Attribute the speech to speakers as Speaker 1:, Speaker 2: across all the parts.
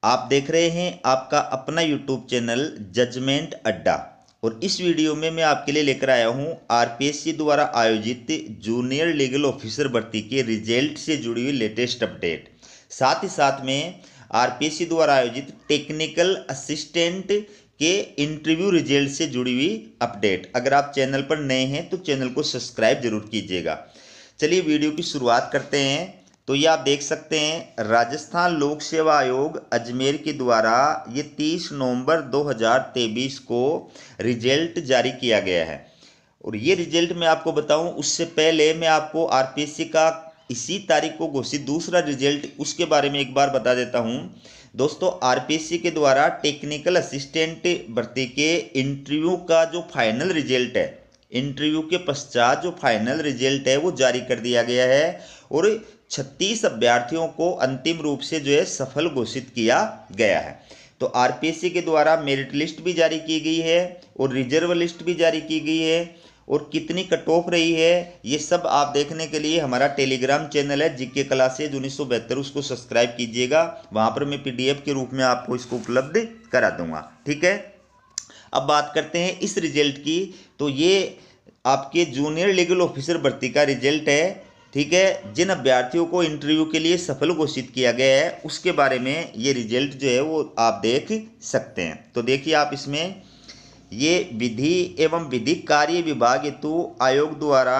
Speaker 1: आप देख रहे हैं आपका अपना यूट्यूब चैनल जजमेंट अड्डा। और इस वीडियो में मैं आपके लिए लेकर आया हूं आरपीएससी द्वारा आयोजित जूनियर लीगल ऑफिसर भर्ती के रिजल्ट से जुड़ी हुई लेटेस्ट अपडेट। साथ ही साथ में आरपीएससी द्वारा आयोजित टेक्निकल असिस्टेंट के इंटरव्यू रिजल्ट से जुड़ी हुई अपडेट। अगर आप चैनल पर नए हैं तो चैनल को सब्सक्राइब जरूर कीजिएगा। चलिए वीडियो की शुरुआत करते हैं। तो ये आप देख सकते हैं राजस्थान लोक सेवा आयोग अजमेर के द्वारा ये 30 नवंबर 2023 को रिजल्ट जारी किया गया है। और ये रिजल्ट मैं आपको बताऊं उससे पहले मैं आपको आरपीएससी का इसी तारीख को घोषित दूसरा रिजल्ट उसके बारे में एक बार बता देता हूं। दोस्तों, आरपीएससी के द्वारा टेक्निकल असिस्टेंट भर्ती के इंटरव्यू का जो फाइनल रिजल्ट है, इंटरव्यू के पश्चात जो फाइनल रिजल्ट है वो जारी कर दिया गया है। और 36 अभ्यर्थियों को अंतिम रूप से जो है सफल घोषित किया गया है। तो आरपीएससी के द्वारा मेरिट लिस्ट भी जारी की गई है और रिजर्व लिस्ट भी जारी की गई है। और कितनी कट ऑफ रही है ये सब आप देखने के लिए हमारा टेलीग्राम चैनल है जीके क्लासेज 1972, उसको सब्सक्राइब कीजिएगा। वहाँ पर मैं पीडीएफ के रूप में आपको इसको उपलब्ध करा दूंगा। ठीक है, अब बात करते हैं इस रिजल्ट की। तो ये आपके जूनियर लीगल ऑफिसर भर्ती का रिजल्ट है। ठीक है, जिन अभ्यर्थियों को इंटरव्यू के लिए सफल घोषित किया गया है उसके बारे में ये रिजल्ट जो है वो आप देख सकते हैं। तो देखिए आप इसमें ये विधि एवं विधिक कार्य विभाग हेतु आयोग द्वारा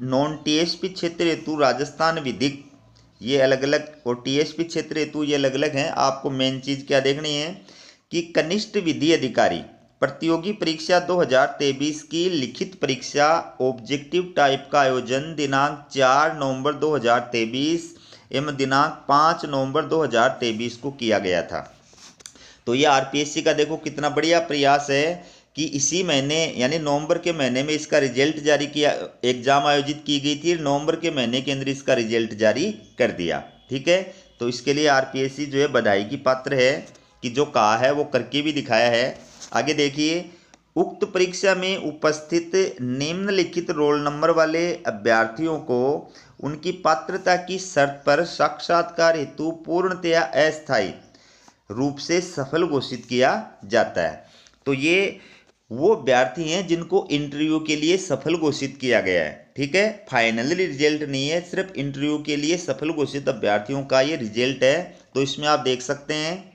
Speaker 1: नॉन टीएसपी क्षेत्र हेतु राजस्थान विधिक, ये अलग अलग, और टीएसपी क्षेत्र हेतु ये अलग अलग हैं। आपको मेन चीज़ क्या देखनी है कि कनिष्ठ विधि अधिकारी प्रतियोगी परीक्षा 2023 की लिखित परीक्षा ऑब्जेक्टिव टाइप का आयोजन दिनांक 4 नवंबर 2023 एवं दिनांक 5 नवंबर 2023 को किया गया था। तो ये आरपीएससी का देखो कितना बढ़िया प्रयास है कि इसी महीने यानी नवंबर के महीने में इसका रिजल्ट जारी किया। एग्जाम आयोजित की गई थी, नवंबर के महीने के अंदर इसका रिजल्ट जारी कर दिया। ठीक है, तो इसके लिए आरपीएससी जो है बधाई की पात्र है कि जो कहा है वो करके भी दिखाया है। आगे देखिए, उक्त परीक्षा में उपस्थित निम्नलिखित रोल नंबर वाले अभ्यर्थियों को उनकी पात्रता की शर्त पर साक्षात्कार हेतु पूर्णतया अस्थायी रूप से सफल घोषित किया जाता है। तो ये वो अभ्यर्थी हैं जिनको इंटरव्यू के लिए सफल घोषित किया गया है। ठीक है, फाइनली रिजल्ट नहीं है, सिर्फ इंटरव्यू के लिए सफल घोषित अभ्यर्थियों का ये रिजल्ट है। तो इसमें आप देख सकते हैं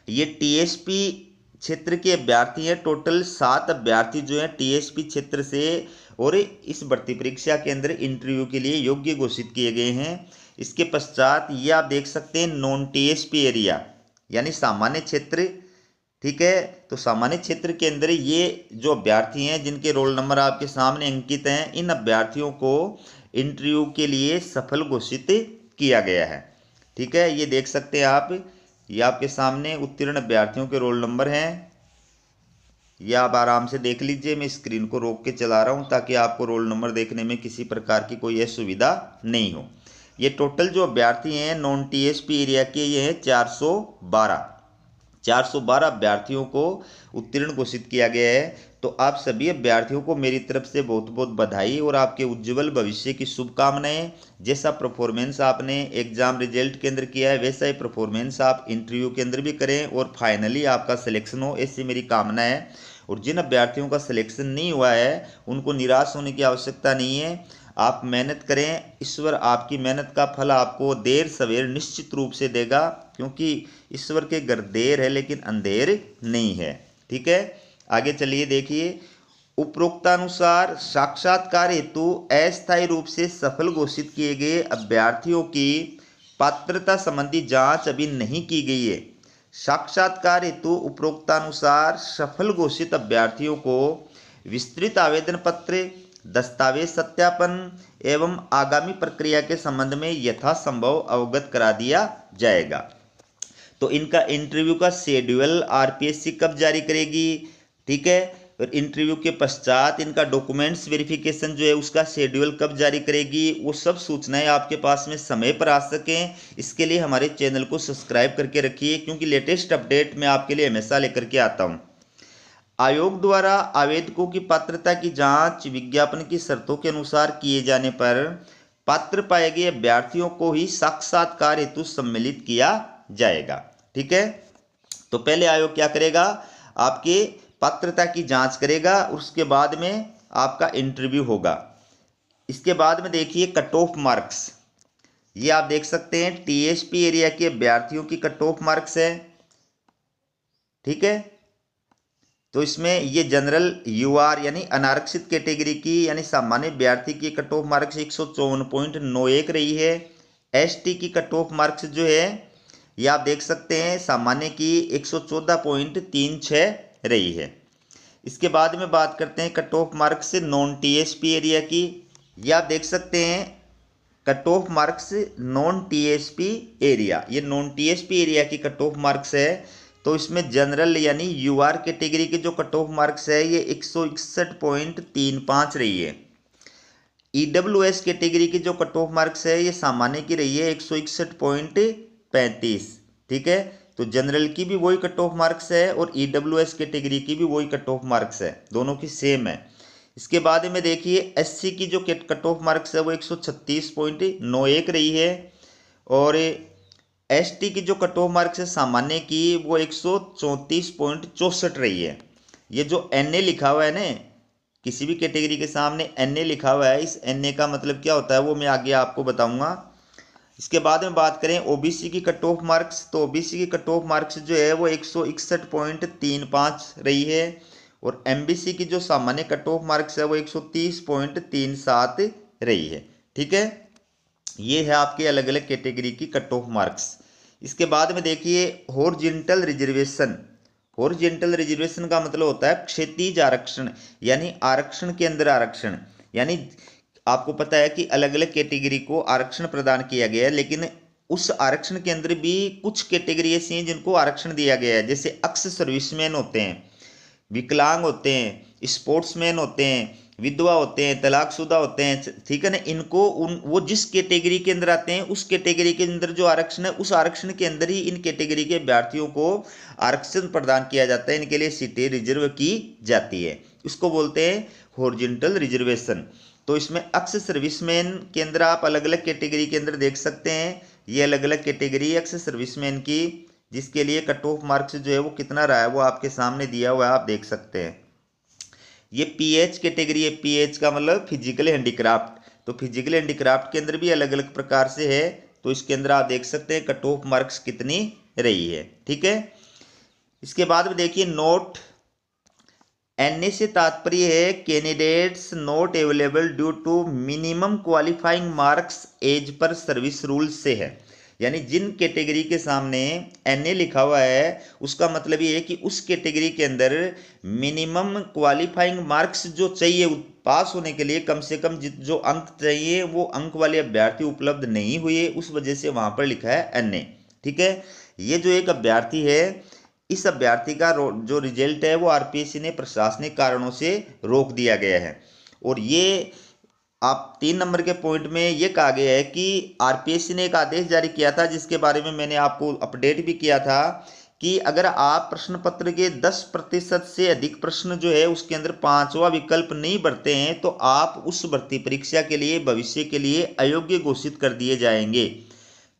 Speaker 1: ये टीएसपी क्षेत्र के अभ्यर्थी हैं। टोटल 7 अभ्यर्थी जो हैं टीएसपी क्षेत्र से और इस भर्ती परीक्षा के अंदर इंटरव्यू के लिए योग्य घोषित किए गए हैं। इसके पश्चात ये आप देख सकते हैं नॉन टीएसपी एरिया यानी सामान्य क्षेत्र। ठीक है, तो सामान्य क्षेत्र के अंदर ये जो अभ्यर्थी हैं जिनके रोल नंबर आपके सामने अंकित हैं, इन अभ्यर्थियों को इंटरव्यू के लिए सफल घोषित किया गया है। ठीक है, ये देख सकते हैं आप, ये आपके सामने उत्तीर्ण अभ्यर्थियों के रोल नंबर हैं। ये आप आराम से देख लीजिए, मैं स्क्रीन को रोक के चला रहा हूँ ताकि आपको रोल नंबर देखने में किसी प्रकार की कोई असुविधा नहीं हो। ये टोटल जो अभ्यर्थी हैं नॉन टीएसपी एरिया के ये हैं 412 अभ्यर्थियों को उत्तीर्ण घोषित किया गया है। तो आप सभी अभ्यर्थियों को मेरी तरफ से बहुत बहुत बधाई और आपके उज्जवल भविष्य की शुभकामनाएं। जैसा परफॉर्मेंस आपने एग्जाम रिजल्ट के अंदर किया है वैसा ही परफॉर्मेंस आप इंटरव्यू के अंदर भी करें और फाइनली आपका सिलेक्शन हो, ऐसी मेरी कामना है। और जिन अभ्यर्थियों का सिलेक्शन नहीं हुआ है उनको निराश होने की आवश्यकता नहीं है। आप मेहनत करें, ईश्वर आपकी मेहनत का फल आपको देर सवेर निश्चित रूप से देगा, क्योंकि ईश्वर के घर देर है लेकिन अंधेर नहीं है। ठीक है, आगे चलिए देखिए, उपरोक्तानुसार साक्षात्कार हेतु अस्थायी रूप से सफल घोषित किए गए अभ्यर्थियों की पात्रता संबंधी जांच अभी नहीं की गई है। साक्षात्कार हेतु उपरोक्तानुसार सफल घोषित अभ्यर्थियों को विस्तृत आवेदन पत्र, दस्तावेज सत्यापन एवं आगामी प्रक्रिया के संबंध में यथासंभव अवगत करा दिया जाएगा। तो इनका इंटरव्यू का शेड्यूल आरपीएससी कब जारी करेगी? ठीक है, और इंटरव्यू के पश्चात इनका डॉक्यूमेंट्स वेरिफिकेशन जो है उसका शेड्यूल कब जारी करेगी, वो सब सूचनाएं आपके पास में समय पर आ सकें, इसके लिए हमारे चैनल को सब्सक्राइब करके रखिए, क्योंकि लेटेस्ट अपडेट मैं आपके लिए हमेशा लेकर के आता हूँ। आयोग द्वारा आवेदकों की पात्रता की जांच विज्ञापन की शर्तों के अनुसार किए जाने पर पात्र पाए गए अभ्यर्थियों को ही साक्षात्कार हेतु सम्मिलित किया जाएगा। ठीक है। तो पहले आयोग क्या करेगा, आपके पात्रता की जांच करेगा, उसके बाद में आपका इंटरव्यू होगा। इसके बाद में देखिए कट ऑफ मार्क्स, ये आप देख सकते हैं टीएसपी एरिया के अभ्यर्थियों की कट ऑफ मार्क्स है, ठीक है। तो इसमें ये जनरल यूआर यानी अनारक्षित कैटेगरी की यानी सामान्य अभ्यर्थी की कट ऑफ मार्क्स 154.91 रही है। एसटी की कट ऑफ मार्क्स जो है ये आप देख सकते हैं सामान्य की 114.36 रही है। इसके बाद में बात करते हैं cut off marks non TSP area की, ये आप देख सकते हैं cut off marks non TSP area, ये नॉन टीएसपी एरिया की कट ऑफ मार्क्स है। तो इसमें जनरल यानी यूआर कैटेगरी के जो कट ऑफ मार्क्स है ये 161.35 रही है। ईडब्ल्यूएस कैटेगरी की जो कट ऑफ मार्क्स है ये सामान्य की रही है 161.35, ठीक है। तो जनरल की भी वही कट ऑफ मार्क्स है और ईडब्ल्यूएस कैटेगरी की भी वही कट ऑफ मार्क्स है, दोनों की सेम है। इसके बाद में देखिए एससी की जो कट ऑफ मार्क्स है वो 136.91 रही है और एसटी की जो कट ऑफ मार्क्स है सामान्य की वो 134.64 रही है। ये जो एनए लिखा हुआ है ना, किसी भी कैटेगरी के सामने एनए लिखा हुआ है, इस एनए का मतलब क्या होता है वो मैं आगे आपको बताऊंगा। इसके बाद में बात करें ओबीसी की कट ऑफ मार्क्स, तो ओबीसी की कट ऑफ मार्क्स जो है वो 161.35 रही है और एमबीसी की जो सामान्य कट ऑफ मार्क्स है वो 130.37 रही है, ठीक है। ये है आपके अलग अलग कैटेगरी की कट ऑफ मार्क्स। इसके बाद में देखिए हॉरिजॉन्टल रिजर्वेशन, हॉरिजॉन्टल रिजर्वेशन का मतलब होता है क्षैतिज आरक्षण यानी आरक्षण के अंदर आरक्षण, यानी आपको पता है कि अलग अलग कैटेगरी को आरक्षण प्रदान किया गया है, लेकिन उस आरक्षण के अंदर भी कुछ कैटेगरी ऐसी हैं जिनको आरक्षण दिया गया है, जैसे अक्स सर्विसमैन होते हैं, विकलांग होते हैं, स्पोर्ट्समैन होते हैं, विधवा होते हैं, तलाकशुदा होते हैं, ठीक है ना। इनको वो जिस कैटेगरी के अंदर आते हैं उस कैटेगरी के अंदर जो आरक्षण है उस आरक्षण के अंदर ही इन कैटेगरी के अभ्यर्थियों को आरक्षण प्रदान किया जाता है, इनके लिए सीटें रिजर्व की जाती है, इसको बोलते हैं हॉरिजॉन्टल रिजर्वेशन। तो इसमें अक्स सर्विसमैन के अंदर आप अलग अलग कैटेगरी के अंदर देख सकते हैं, ये अलग अलग कैटेगरी अक्स सर्विसमैन की, जिसके लिए कट ऑफ मार्क्स जो है वो कितना रहा है वो आपके सामने दिया हुआ है, आप देख सकते हैं। ये पीएच कैटेगरी है, पीएच का मतलब फिजिकल हैंडीक्राफ्ट, तो फिजिकल हैंडीक्राफ्ट के अंदर भी अलग अलग प्रकार से है, तो इसके अंदर आप देख सकते हैं कट ऑफ मार्क्स कितनी रही है, ठीक है। इसके बाद में देखिए नोट, एनए से तात्पर्य है candidates not available due to minimum qualifying marks as per service rule से है, यानी जिन कैटेगरी के सामने एनए लिखा हुआ है उसका मतलब ये है कि उस कैटेगरी के अंदर मिनिमम क्वालिफाइंग मार्क्स जो चाहिए पास होने के लिए, कम से कम जो अंक चाहिए वो अंक वाले अभ्यर्थी उपलब्ध नहीं हुए, उस वजह से वहां पर लिखा है एनए, ठीक है। ये जो एक अभ्यर्थी है, इस अभ्यर्थी का जो रिजल्ट है वो आरपीएससी ने प्रशासनिक कारणों से रोक दिया गया है। और ये आप 3 नंबर के पॉइंट में ये कहा गया है कि आरपीएससी ने एक आदेश जारी किया था जिसके बारे में मैंने आपको अपडेट भी किया था कि अगर आप प्रश्न पत्र के 10% से अधिक प्रश्न जो है उसके अंदर 5वां विकल्प नहीं भरते हैं तो आप उस भर्ती परीक्षा के लिए भविष्य के लिए अयोग्य घोषित कर दिए जाएंगे।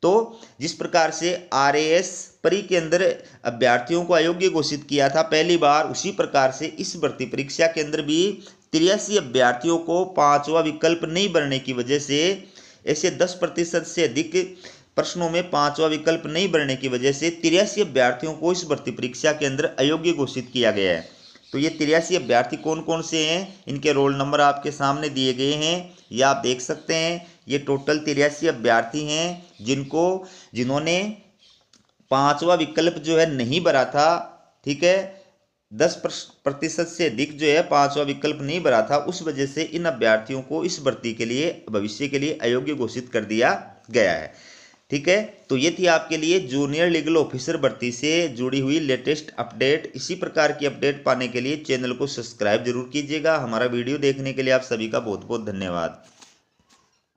Speaker 1: तो जिस प्रकार से आरएएस परी के अंदर अभ्यर्थियों को अयोग्य घोषित किया था पहली बार, उसी प्रकार से इस भर्ती परीक्षा के अंदर भी 83 अभ्यर्थियों को 5वां विकल्प नहीं भरने की वजह से, ऐसे 10% से अधिक प्रश्नों में 5वां विकल्प नहीं भरने की वजह से 83 अभ्यर्थियों को इस भर्ती परीक्षा के अंदर अयोग्य घोषित किया गया है। तो ये 83 अभ्यर्थी कौन कौन से हैं, इनके रोल नंबर आपके सामने दिए गए हैं, ये आप देख सकते हैं। ये टोटल 83 अभ्यर्थी हैं जिन्होंने 5वां विकल्प जो है नहीं भरा था, ठीक है। 10% से अधिक जो है 5वां विकल्प नहीं भरा था, उस वजह से इन अभ्यर्थियों को इस भर्ती के लिए भविष्य के लिए अयोग्य घोषित कर दिया गया है, ठीक है। तो ये थी आपके लिए जूनियर लीगल ऑफिसर भर्ती से जुड़ी हुई लेटेस्ट अपडेट। इसी प्रकार की अपडेट पाने के लिए चैनल को सब्सक्राइब जरूर कीजिएगा। हमारा वीडियो देखने के लिए आप सभी का बहुत बहुत धन्यवाद।